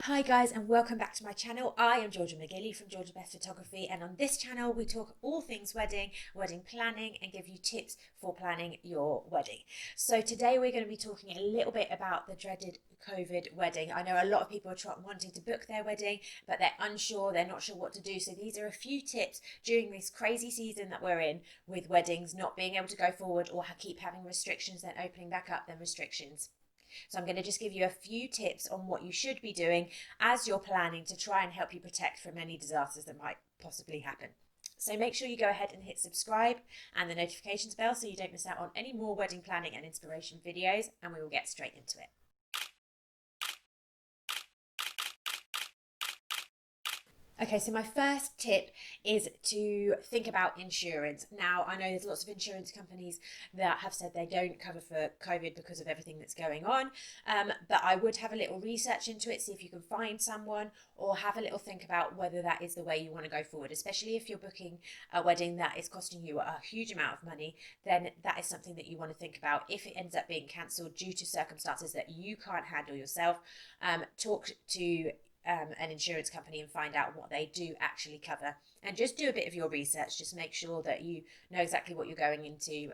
Hi guys, and welcome back to my channel. I am Georgia McGilly from Georgia-Beth Photography, and on this channel we talk all things wedding planning, and give you tips for planning your wedding. So today we're going to be talking a little bit about the dreaded COVID wedding. I know a lot of people are wanting to book their wedding, but they're unsure, they're not sure what to do. So these are a few tips during this crazy season that we're in with weddings not being able to go forward or keep having restrictions, then opening back up, then restrictions. So I'm going to just give you a few tips on what you should be doing as you're planning to try and help you protect from any disasters that might possibly happen. So make sure you go ahead and hit subscribe and the notifications bell so you don't miss out on any more wedding planning and inspiration videos, and we will get straight into it. Okay, so my first tip is to think about insurance. Now, I know there's lots of insurance companies that have said they don't cover for COVID because of everything that's going on, but I would have a little research into it, see if you can find someone, or have a little think about whether that is the way you want to go forward, especially if you're booking a wedding that is costing you a huge amount of money. Then that is something that you want to think about. If it ends up being cancelled due to circumstances that you can't handle yourself, talk to an insurance company and find out what they do actually cover, and just do a bit of your research. Just make sure that you know exactly what you're going into,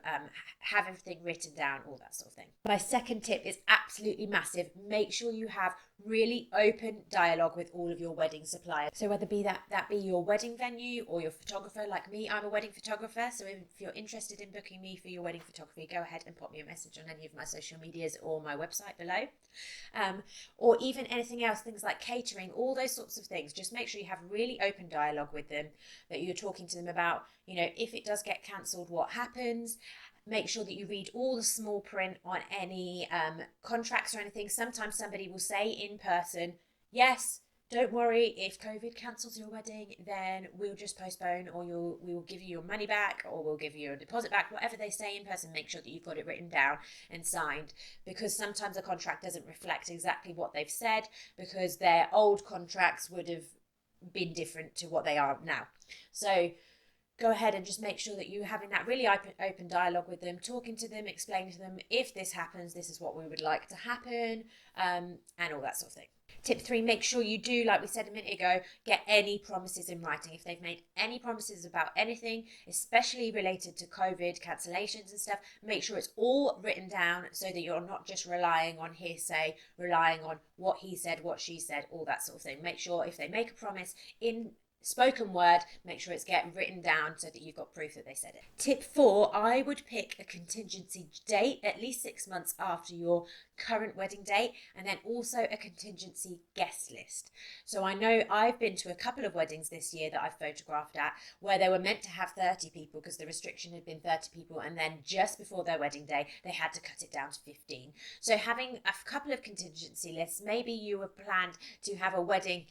have everything written down, all that sort of thing. My second tip is absolutely massive. Make sure you have really open dialogue with all of your wedding suppliers. So whether that be your wedding venue or your photographer. Like me, I'm a wedding photographer, so if you're interested in booking me for your wedding photography, go ahead and pop me a message on any of my social medias or my website below. Or even anything else, things like catering, all those sorts of things. Just make sure you have really open dialogue with them, that you're talking to them about, if it does get cancelled, what happens. Make sure that you read all the small print on any contracts or anything. Sometimes somebody will say in person, yes, don't worry, if COVID cancels your wedding, then we'll just postpone, or we will give you your money back, or we'll give you your deposit back. Whatever they say in person, make sure that you've got it written down and signed, because sometimes a contract doesn't reflect exactly what they've said, because their old contracts would have been different to what they are now. So go ahead and just make sure that you're having that really open dialogue with them, talking to them, explaining to them, if this happens, this is what we would like to happen, and all that sort of thing. Tip 3, make sure you do, like we said a minute ago, get any promises in writing. If they've made any promises about anything, especially related to COVID cancellations and stuff, make sure it's all written down so that you're not just relying on hearsay, relying on what he said, what she said, all that sort of thing. Make sure if they make a promise in spoken word, make sure it's getting written down so that you've got proof that they said it. Tip 4, I would pick a contingency date at least 6 months after your current wedding date, and then also a contingency guest list. So I know I've been to a couple of weddings this year that I've photographed at where they were meant to have 30 people because the restriction had been 30 people, and then just before their wedding day they had to cut it down to 15. So having a couple of contingency lists, maybe you were planned to have a wedding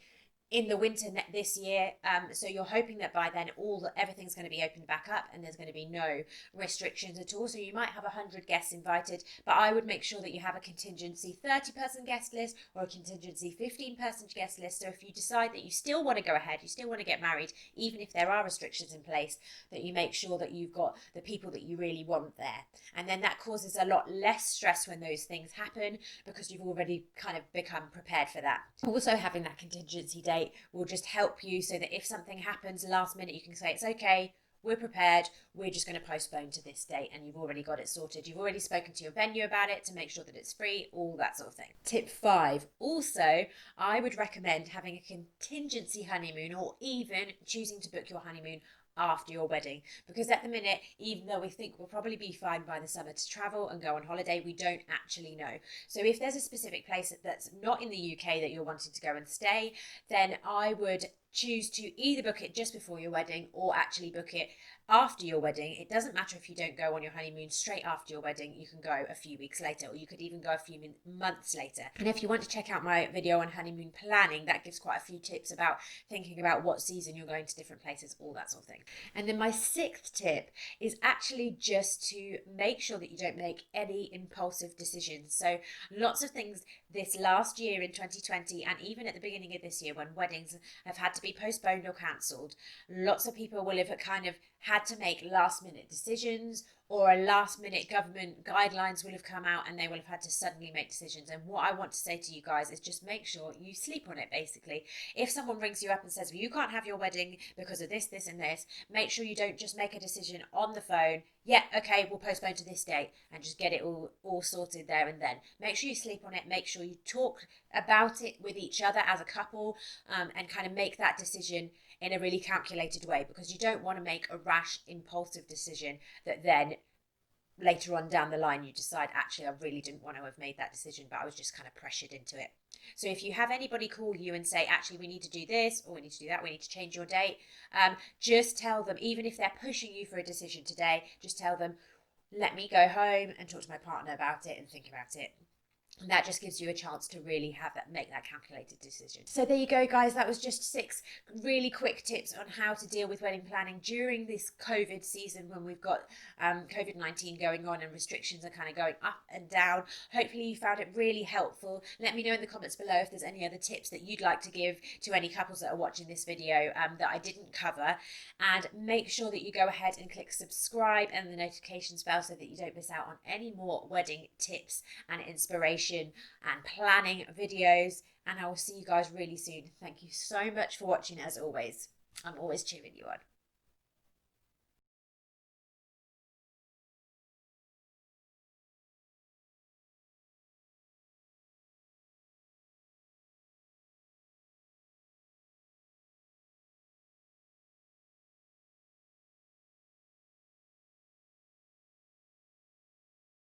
in the winter this year, so you're hoping that by then everything's going to be opened back up and there's going to be no restrictions at all. So you might have 100 guests invited, but I would make sure that you have a contingency 30-person guest list or a contingency 15-person guest list. So if you decide that you still want to go ahead, you still want to get married, even if there are restrictions in place, that you make sure that you've got the people that you really want there. And then that causes a lot less stress when those things happen, because you've already kind of become prepared for that. Also, having that contingency date will just help you, so that if something happens last minute, you can say, it's okay, we're prepared, we're just going to postpone to this date, and you've already got it sorted. You've already spoken to your venue about it to make sure that it's free, all that sort of thing. Tip 5, also, I would recommend having a contingency honeymoon, or even choosing to book your honeymoon after your wedding, because at the minute, even though we think we'll probably be fine by the summer to travel and go on holiday, we don't actually know. So if there's a specific place that's not in the UK that you're wanting to go and stay, then I would choose to either book it just before your wedding or actually book it after your wedding. It doesn't matter if you don't go on your honeymoon straight after your wedding. You can go a few weeks later, or you could even go a few months later. And if you want to check out my video on honeymoon planning, that gives quite a few tips about thinking about what season you're going to different places, all that sort of thing. And then my 6th tip is actually just to make sure that you don't make any impulsive decisions. So lots of things this last year in 2020, and even at the beginning of this year, when weddings have had to be postponed or cancelled, lots of people will have kind of had to make last minute decisions, or a last minute government guidelines will have come out and they will have had to suddenly make decisions. And what I want to say to you guys is just make sure you sleep on it, basically. If someone rings you up and says, well, you can't have your wedding because of this, this, and this, make sure you don't just make a decision on the phone. Yeah, okay, we'll postpone to this date, and just get it all sorted there and then. Make sure you sleep on it. Make sure you talk about it with each other as a couple, and kind of make that decision in a really calculated way, because you don't want to make a rash, impulsive decision that then later on down the line you decide, actually, I really didn't want to have made that decision, but I was just kind of pressured into it. So if you have anybody call you and say, actually, we need to do this, or we need to do that, we need to change your date, just tell them, even if they're pushing you for a decision today, just tell them, let me go home and talk to my partner about it and think about it. And that just gives you a chance to really have that, make that calculated decision. So there you go, guys. That was just 6 really quick tips on how to deal with wedding planning during this COVID season, when we've got COVID-19 going on and restrictions are kind of going up and down. Hopefully you found it really helpful. Let me know in the comments below if there's any other tips that you'd like to give to any couples that are watching this video that I didn't cover. And make sure that you go ahead and click subscribe and the notifications bell so that you don't miss out on any more wedding tips and inspiration and planning videos. And I will see you guys really soon. Thank you so much for watching. As always, I'm always cheering you on.